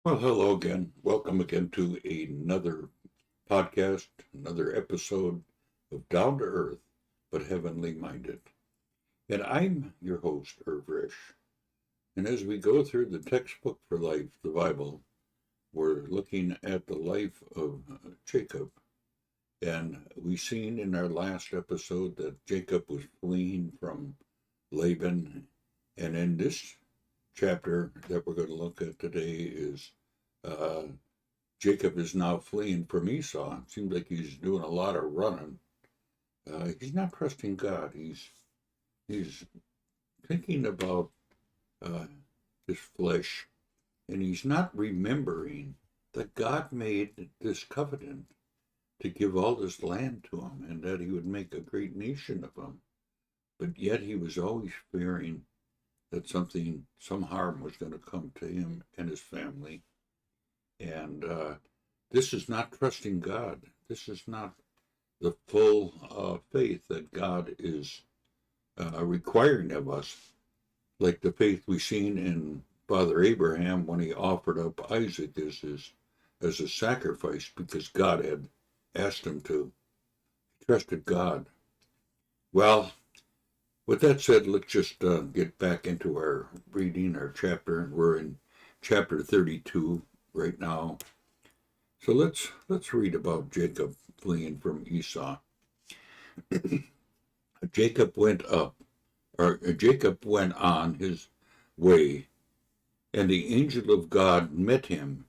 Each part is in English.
Well, hello again. Welcome again to another podcast, another episode of Down to Earth but Heavenly Minded. And I'm your host, Irv Rish. And as we go through the textbook for life, the Bible, we're looking at the life of Jacob. And we seen in our last episode that Jacob was fleeing from Laban. And in this chapter that we're going to look at today is uh, Jacob is now fleeing from Esau. It seems like he's doing a lot of running. He's not trusting God. He's thinking about uh, his flesh, and he's not remembering that God made this covenant to give all this land to him, and that he would make a great nation of him. But yet he was always fearing that some harm was going to come to him and his family. And this is not trusting God. This is not the full faith that God is requiring of us, like the faith we seen in Father Abraham when he offered up Isaac as a sacrifice because God had asked him to. He trusted God. Well, with that said, let's just get back into our reading, our chapter. We're in chapter 32 right now. So let's read about Jacob fleeing from Esau. Jacob went on his way, and the angel of God met him.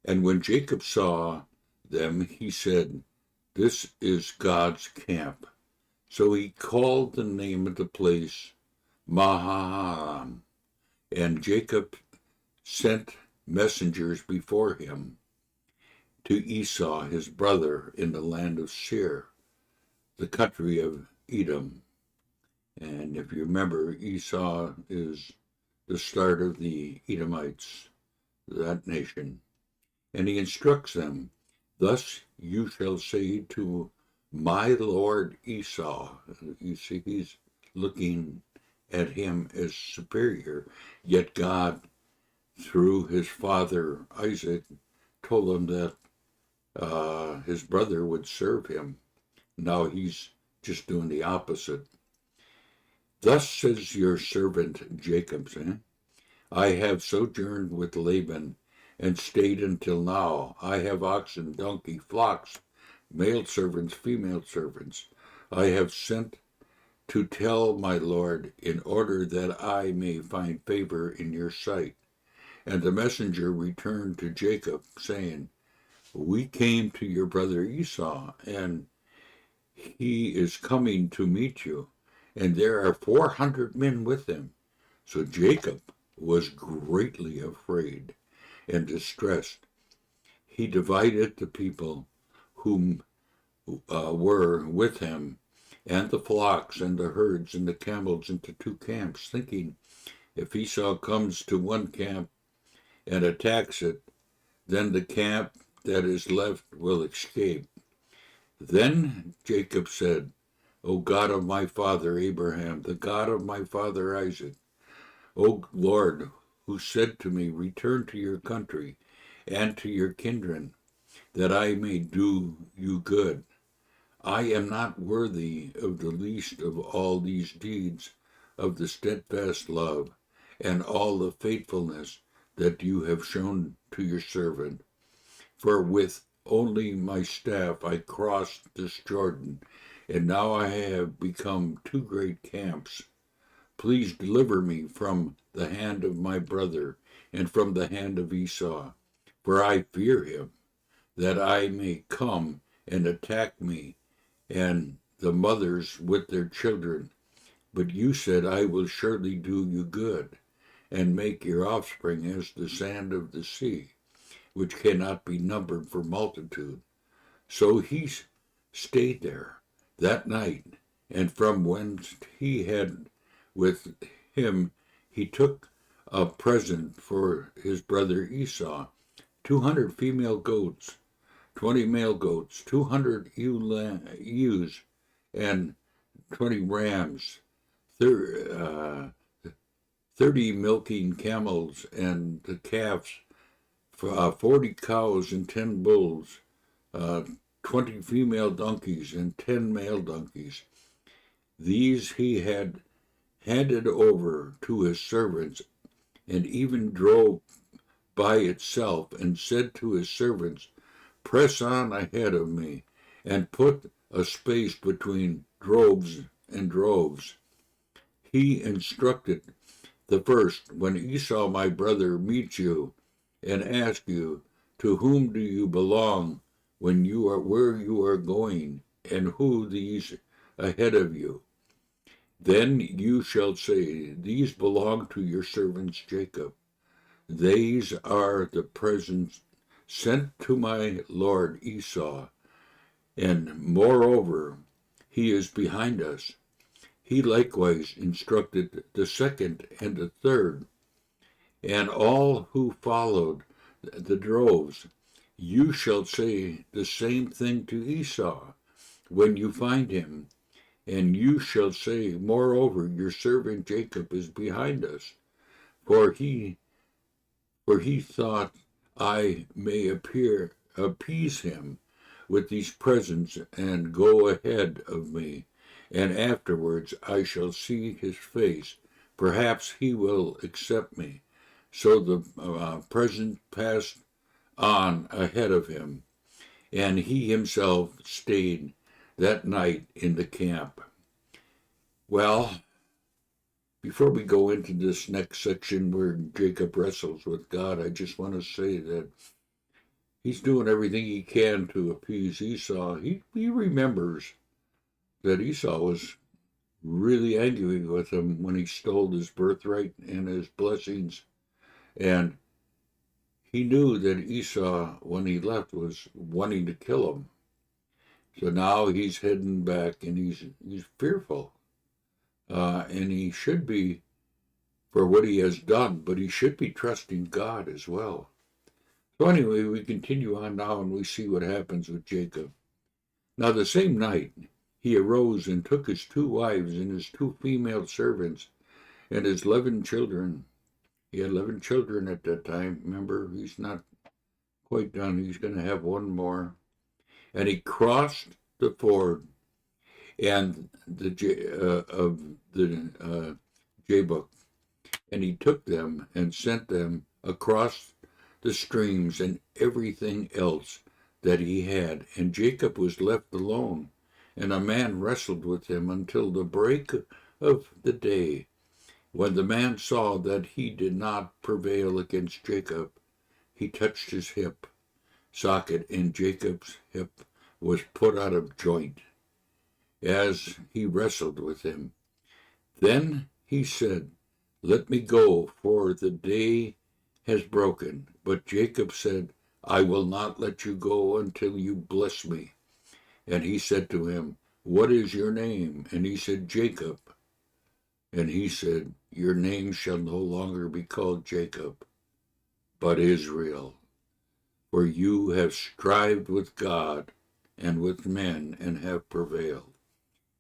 And when Jacob saw them, he said, "This is God's camp." So he called the name of the place Mahanaim, and Jacob sent messengers before him to Esau his brother in the land of Seir, the country of Edom. And if you remember, Esau is the start of the Edomites, that nation. And he instructs them, "Thus you shall say to my lord Esau." You see, he's looking at him as superior, yet God, through his father Isaac, told him that his brother would serve him. Now he's just doing the opposite. "Thus says your servant Jacob, I have sojourned with Laban and stayed until now. I have oxen, donkey, flocks, male servants, female servants. I have sent to tell my lord in order that I may find favor in your sight." And the messenger returned to Jacob, saying, "We came to your brother Esau, and he is coming to meet you, and there are 400 men with him." So Jacob was greatly afraid and distressed. He divided the people whom were with him, and the flocks and the herds and the camels into two camps, thinking, if Esau comes to one camp and attacks it, then the camp that is left will escape. Then Jacob said, "O God of my father Abraham, the God of my father Isaac, O Lord, who said to me, return to your country and to your kindred, that I may do you good. I am not worthy of the least of all these deeds of the steadfast love and all the faithfulness that you have shown to your servant. For with only my staff I crossed this Jordan, and now I have become two great camps. Please deliver me from the hand of my brother and from the hand of Esau, for I fear him, that I may come and attack me and the mothers with their children. But you said, I will surely do you good, and make your offspring as the sand of the sea, which cannot be numbered for multitude." So he stayed there that night, and from whence he had with him he took a present for his brother Esau, 200 female goats, 20 male goats, 200 ewes, and 20 rams, 30 milking camels, and the calves 40 cows and 10 bulls, 20 female donkeys and 10 male donkeys. These he had handed over to his servants, and even drove by itself, and said to his servants, "Press on ahead of me, and put a space between droves and droves." He instructed the first, "When Esau my brother meets you, and asks you, 'To whom do you belong when you are where you are going, and who these ahead of you?' Then you shall say, 'These belong to your servants Jacob. These are the presents sent to my lord Esau, and moreover, he is behind us.' He likewise instructed the second and the third, and all who followed the droves. You shall say the same thing to Esau when you find him, and you shall say, 'Moreover, your servant Jacob is behind us, for he thought I may appease him with these presents and go ahead of me, and afterwards I shall see his face. Perhaps he will accept me.' So the present passed on ahead of him, and he himself stayed that night in the camp." Well, before we go into this next section where Jacob wrestles with God, I just want to say that he's doing everything he can to appease Esau. He remembers that Esau was really angry with him when he stole his birthright and his blessings. And he knew that Esau, when he left, was wanting to kill him. So now he's heading back, and he's fearful. And he should be for what he has done, but he should be trusting God as well. So anyway, we continue on now, and we see what happens with Jacob. Now the same night he arose and took his 2 wives and his 2 female servants and his 11 children. He had 11 children at that time. Remember, he's not quite done. He's going to have one more. And he crossed the ford and of the Jabbok, and he took them and sent them across the streams and everything else that he had. And Jacob was left alone, and a man wrestled with him until the break of the day. When the man saw that he did not prevail against Jacob, he touched his hip socket, and Jacob's hip was put out of joint as he wrestled with him. Then he said, "Let me go, for the day has broken." But Jacob said, "I will not let you go until you bless me." And he said to him, "What is your name?" And he said, "Jacob." And he said, "Your name shall no longer be called Jacob, but Israel, for you have strived with God and with men and have prevailed."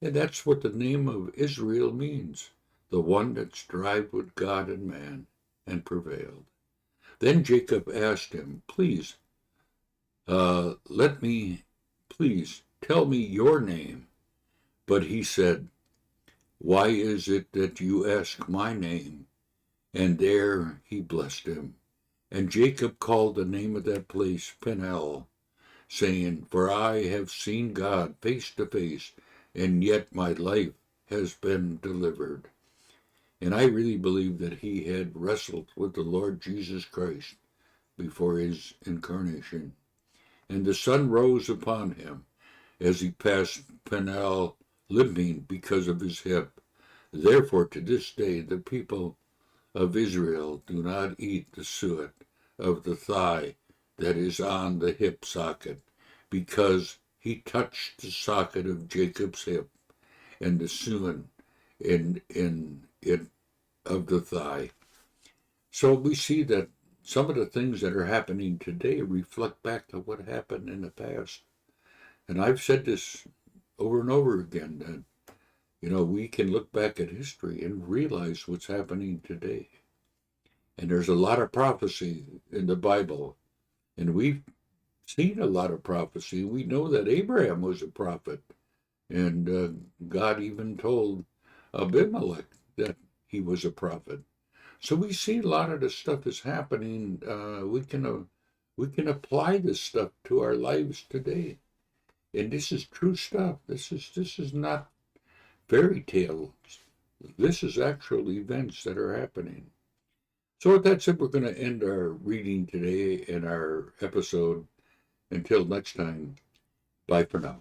And that's what the name of Israel means, the one that strived with God and man and prevailed. Then Jacob asked him, please tell me your name." But he said, "Why is it that you ask my name?" And there he blessed him. And Jacob called the name of that place Peniel, saying, "For I have seen God face to face, and yet my life has been delivered." And I really believe that he had wrestled with the Lord Jesus Christ before his incarnation. And the sun rose upon him as he passed Peniel, limping because of his hip. Therefore to this day the people of Israel do not eat the suet of the thigh that is on the hip socket, because he touched the socket of Jacob's hip and the suet in it of the thigh. So we see that some of the things that are happening today reflect back to what happened in the past. And I've said this over and over again, that we can look back at history and realize what's happening today. And there's a lot of prophecy in the Bible And we've seen a lot of prophecy. We know that Abraham was a prophet, and God even told Abimelech that he was a prophet. So we see a lot of the stuff is happening. We can apply this stuff to our lives today, and this is true stuff. This is not fairy tales. This is actual events that are happening. So with that said, we're going to end our reading today in our episode. Until next time, bye for now.